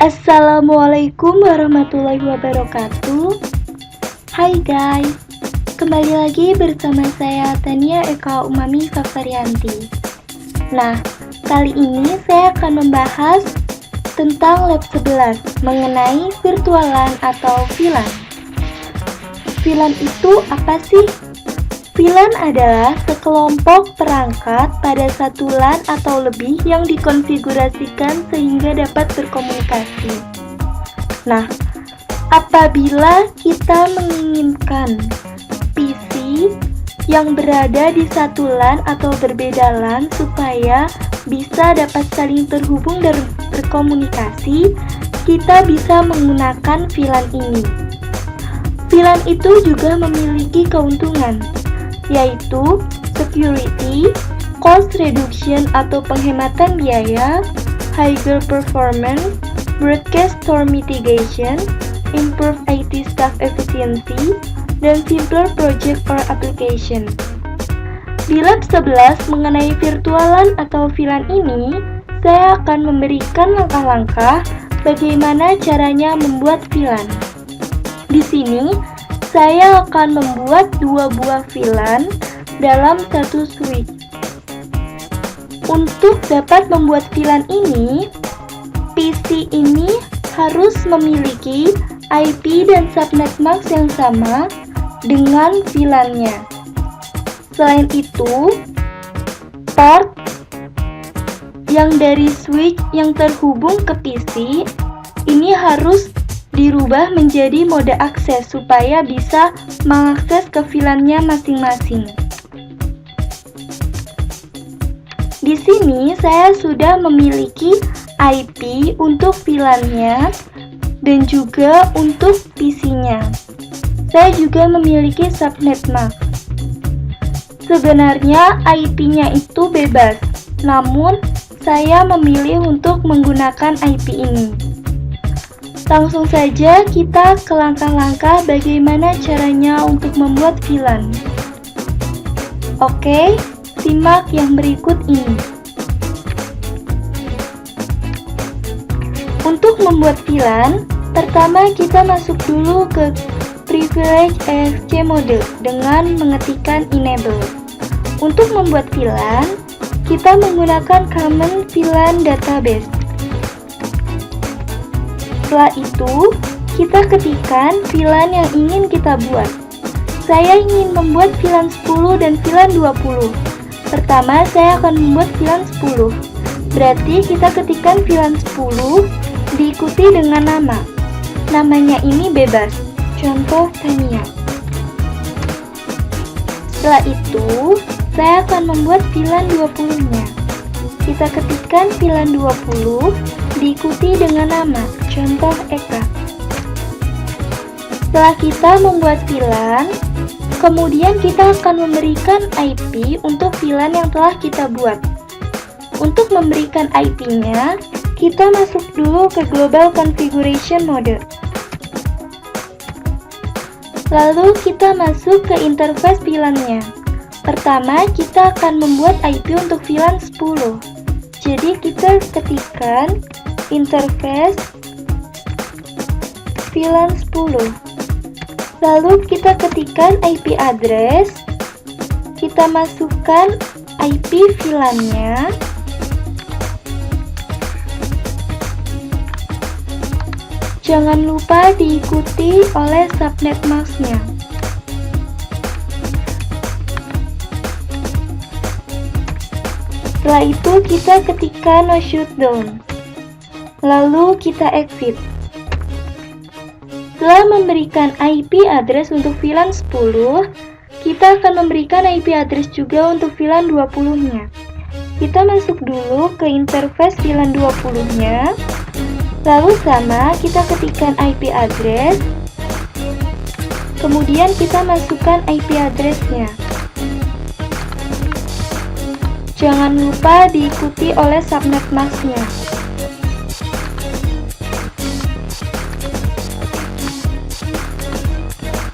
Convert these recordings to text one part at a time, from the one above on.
Assalamualaikum warahmatullahi wabarakatuh. Hai guys, kembali lagi bersama saya Tania Eka Umami Faksarianti. Nah, kali ini saya akan membahas tentang lab 11 mengenai virtualan atau VLAN. VLAN itu apa sih? VLAN adalah sekelompok perangkat pada satu LAN atau lebih yang dikonfigurasikan sehingga dapat berkomunikasi. Nah, apabila kita menginginkan PC yang berada di satu LAN atau berbeda LAN supaya bisa dapat saling terhubung dan berkomunikasi, kita bisa menggunakan VLAN ini. VLAN itu juga memiliki keuntungan, yaitu security, cost reduction atau penghematan biaya, higher performance, broadcast storm mitigation, improve IT staff efficiency, dan simpler project or application. Di lab 11 mengenai virtualan atau VLAN ini, saya akan memberikan langkah-langkah bagaimana caranya membuat VLAN. Di sini, saya akan membuat dua buah VLAN dalam satu switch. Untuk dapat membuat VLAN ini, PC ini harus memiliki IP dan subnet mask yang sama dengan VLAN-nya. Selain itu, port yang dari switch yang terhubung ke PC ini harus dirubah menjadi mode akses supaya bisa mengakses ke VLAN-nya masing-masing. Di sini saya sudah memiliki IP untuk VLAN-nya dan juga untuk PC-nya. Saya juga memiliki subnet mask. Sebenarnya IP-nya itu bebas, namun saya memilih untuk menggunakan IP ini. Langsung saja kita ke langkah-langkah bagaimana caranya untuk membuat VLAN. Oke, simak yang berikut ini. Untuk membuat VLAN, pertama kita masuk dulu ke privilege EXC mode dengan mengetikkan enable. Untuk membuat VLAN, kita menggunakan common VLAN database. Setelah itu, kita ketikkan VLAN yang ingin kita buat. Saya ingin membuat VLAN 10 dan VLAN 20. Pertama, saya akan membuat VLAN 10. Berarti kita ketikkan VLAN 10 diikuti dengan nama. Namanya ini bebas. Contoh Tania. Setelah itu, saya akan membuat VLAN 20-nya. Kita ketikkan VLAN 20 diikuti dengan nama. Contoh Eka. Setelah kita membuat VLAN, kemudian kita akan memberikan IP untuk VLAN yang telah kita buat. Untuk memberikan IP-nya, kita masuk dulu ke Global Configuration Mode. Lalu kita masuk ke interface VLAN-nya. Pertama, kita akan membuat IP untuk VLAN 10. Jadi kita ketikkan interface VLAN 10. Lalu kita ketikkan IP address. Kita masukkan IP VLAN-nya. Jangan lupa diikuti oleh subnet mask-nya. Setelah itu kita ketikkan no shutdown. Lalu kita exit. Setelah memberikan IP address untuk VLAN 10, kita akan memberikan IP address juga untuk VLAN 20-nya. Kita masuk dulu ke interface VLAN 20-nya. Lalu sama, kita ketikkan IP address. Kemudian kita masukkan IP address-nya. Jangan lupa diikuti oleh subnet mask-nya.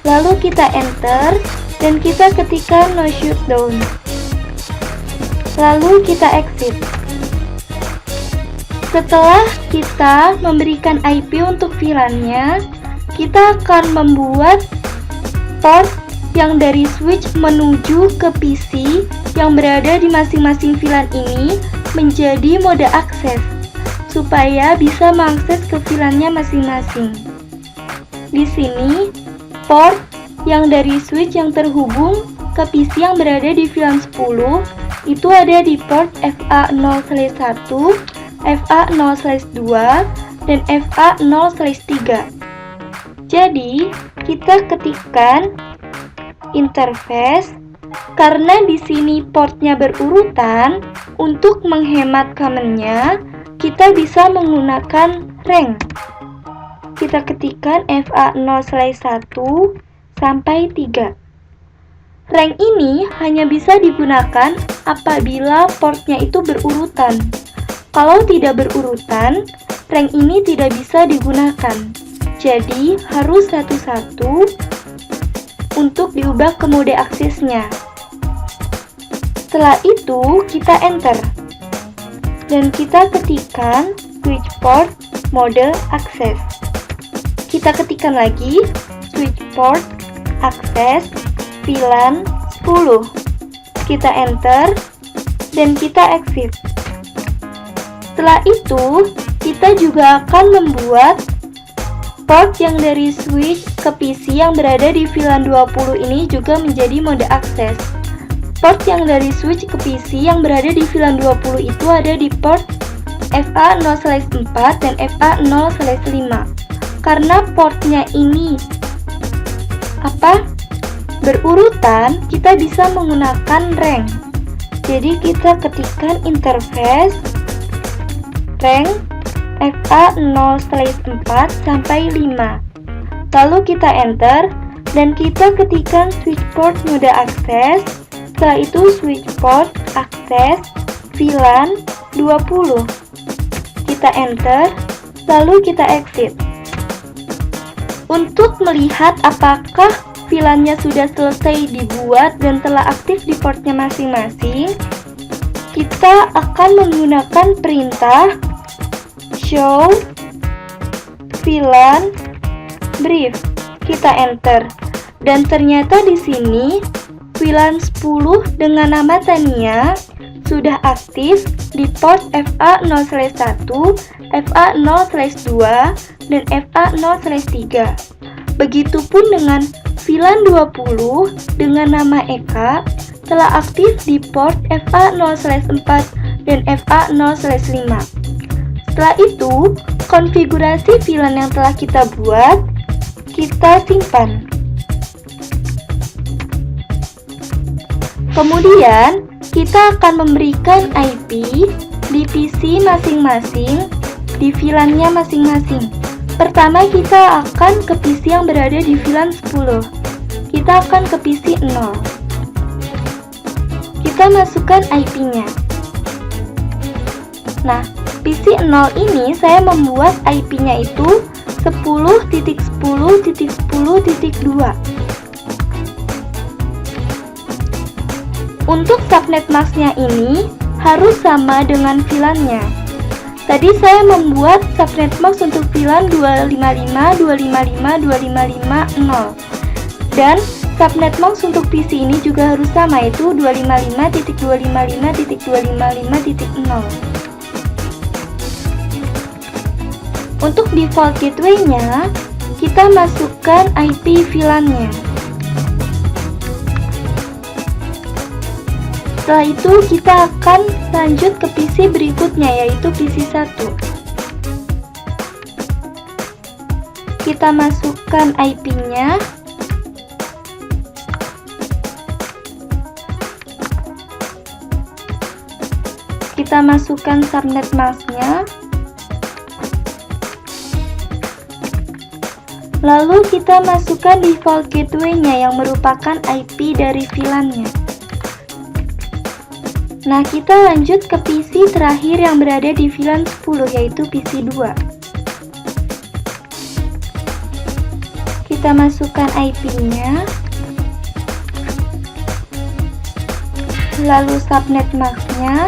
Lalu kita enter dan kita ketikkan no shutdown. Lalu kita exit. Setelah kita memberikan IP untuk VLAN-nya, kita akan membuat port yang dari switch menuju ke PC yang berada di masing-masing VLAN ini menjadi mode akses, supaya bisa mengakses ke VLAN-nya masing-masing. Di sini, port yang dari switch yang terhubung ke PC yang berada di VLAN 10 itu ada di port FA0/1, FA0/2, dan FA0/3. Jadi, kita ketikkan interface karena di sini portnya berurutan. Untuk menghemat command-nya, kita bisa menggunakan rank. Kita ketikkan FA0/1 sampai 3. Rank ini hanya bisa digunakan apabila portnya itu berurutan. Kalau tidak berurutan, rank ini tidak bisa digunakan. Jadi, harus satu-satu untuk diubah ke mode aksesnya. Setelah itu, kita enter. Dan kita ketikkan switch port mode akses. Kita ketikkan lagi switch port akses VLAN 10. Kita enter dan kita exit. Setelah itu, kita juga akan membuat port yang dari switch ke PC yang berada di VLAN 20 ini juga menjadi mode akses. Port yang dari switch ke PC yang berada di VLAN 20 itu ada di port FA0/4 dan FA0/5. Karena portnya ini berurutan, kita bisa menggunakan rank. Jadi kita ketikkan interface rank FA0/4 sampai 5. Lalu kita enter dan kita ketikkan switch port mode akses. Setelah itu switch port akses VLAN 20. Kita enter, lalu kita exit. Untuk melihat apakah VLAN-nya sudah selesai dibuat dan telah aktif di portnya masing-masing, kita akan menggunakan perintah show VLAN brief. Kita enter dan ternyata di sini VLAN 10 dengan nama Tania sudah aktif di port FA0/1, FA0/2, dan FA0/3. Begitupun dengan VLAN 20 dengan nama Eka telah aktif di port FA0/4 dan FA0/5. Setelah itu, konfigurasi VLAN yang telah kita buat, kita simpan. Kemudian, kita akan memberikan IP di PC masing-masing, di VLAN-nya masing-masing. Pertama, kita akan ke PC yang berada di VLAN 10. Kita akan ke PC 0. Kita masukkan IP-nya. Nah, PC 0 ini saya membuat IP-nya itu 10.10.10.2. Untuk subnet mask-nya ini harus sama dengan VLAN-nya. Tadi saya membuat subnet mask untuk VLAN 255.255.255.0 dan subnet mask untuk PC ini juga harus sama, yaitu 255.255.255.0. Untuk default gateway-nya, kita masukkan IP VLAN-nya. Setelah itu, kita akan lanjut ke PC berikutnya, yaitu PC 1. Kita masukkan IP-nya. Kita masukkan subnet mask-nya. Lalu kita masukkan default gateway-nya yang merupakan IP dari VLAN-nya. Nah, kita lanjut ke PC terakhir yang berada di VLAN 10, yaitu PC 2. Kita masukkan IP-nya. Lalu subnet mask-nya.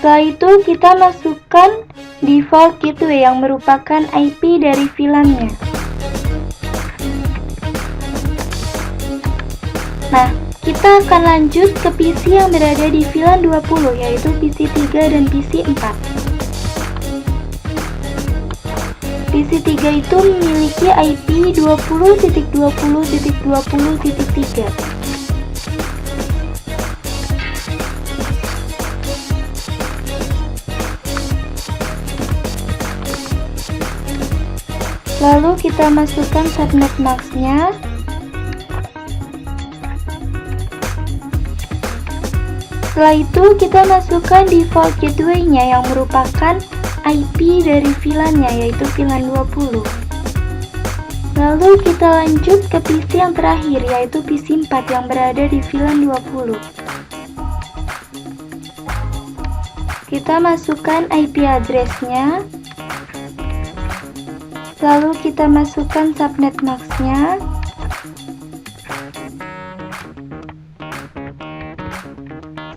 Setelah itu kita masukkan default gateway yang merupakan IP dari VLAN-nya. Nah, kita akan lanjut ke PC yang berada di VLAN 20, yaitu PC 3 dan PC 4. PC 3 itu memiliki IP 20.20.20.3. Lalu kita masukkan subnet mask-nya. Setelah itu kita masukkan default gateway-nya yang merupakan IP dari VLAN-nya, yaitu VLAN 20. Lalu kita lanjut ke PC yang terakhir, yaitu PC 4 yang berada di VLAN 20. Kita masukkan IP address-nya. Lalu kita masukkan subnet mask-nya.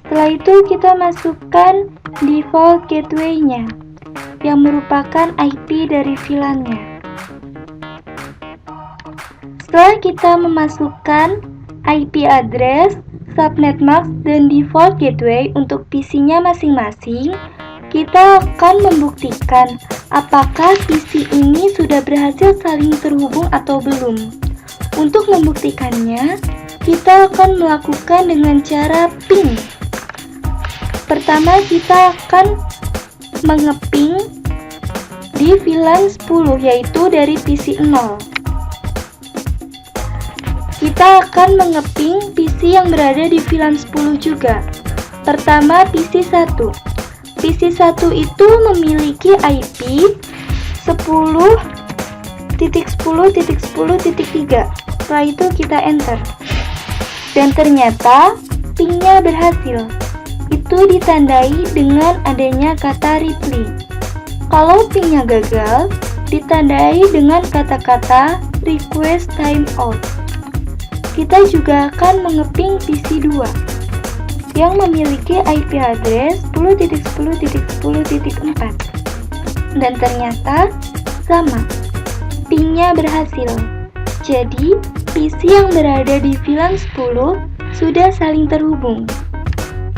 Setelah itu kita masukkan default gateway-nya yang merupakan IP dari VLAN-nya. Setelah kita memasukkan IP address, subnet mask, dan default gateway untuk PC-nya masing-masing, kita akan membuktikan apakah PC ini sudah berhasil saling terhubung atau belum. Untuk membuktikannya, kita akan melakukan dengan cara ping. Pertama, kita akan mengeping di VLAN 10, yaitu dari PC 0. Kita akan mengeping PC yang berada di VLAN 10 juga. Pertama, PC 1. PC 1 itu memiliki IP 10.10.10.3. Setelah itu kita enter. Dan ternyata pingnya berhasil. Itu ditandai dengan adanya kata reply. Kalau pingnya gagal, ditandai dengan kata-kata request timeout. Kita juga akan mengeping PC 2 yang memiliki IP address 10.10.10.4, dan ternyata sama, pingnya berhasil. Jadi PC yang berada di VLAN 10 sudah saling terhubung.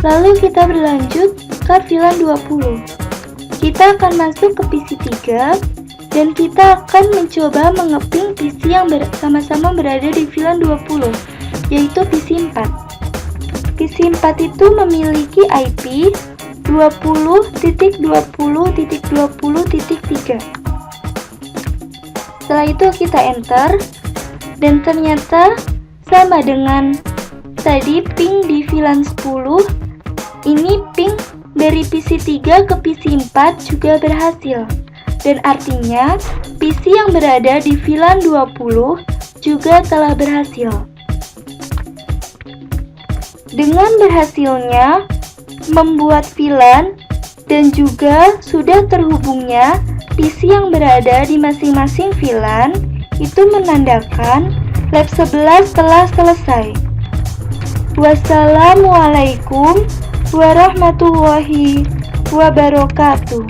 Lalu kita berlanjut ke VLAN 20. Kita akan masuk ke PC 3 dan kita akan mencoba mengeping PC yang sama-sama berada di VLAN 20, yaitu PC 4. PC 4 itu memiliki IP 20.20.20.3. Setelah itu kita enter, dan ternyata sama dengan tadi ping di VLAN 10. Ini ping dari PC 3 ke PC 4 juga berhasil. Dan artinya PC yang berada di VLAN 20 juga telah berhasil. Dengan berhasilnya membuat VLAN dan juga sudah terhubungnya PC yang berada di masing-masing VLAN, itu menandakan lab 11 telah selesai. Wassalamualaikum warahmatullahi wabarakatuh.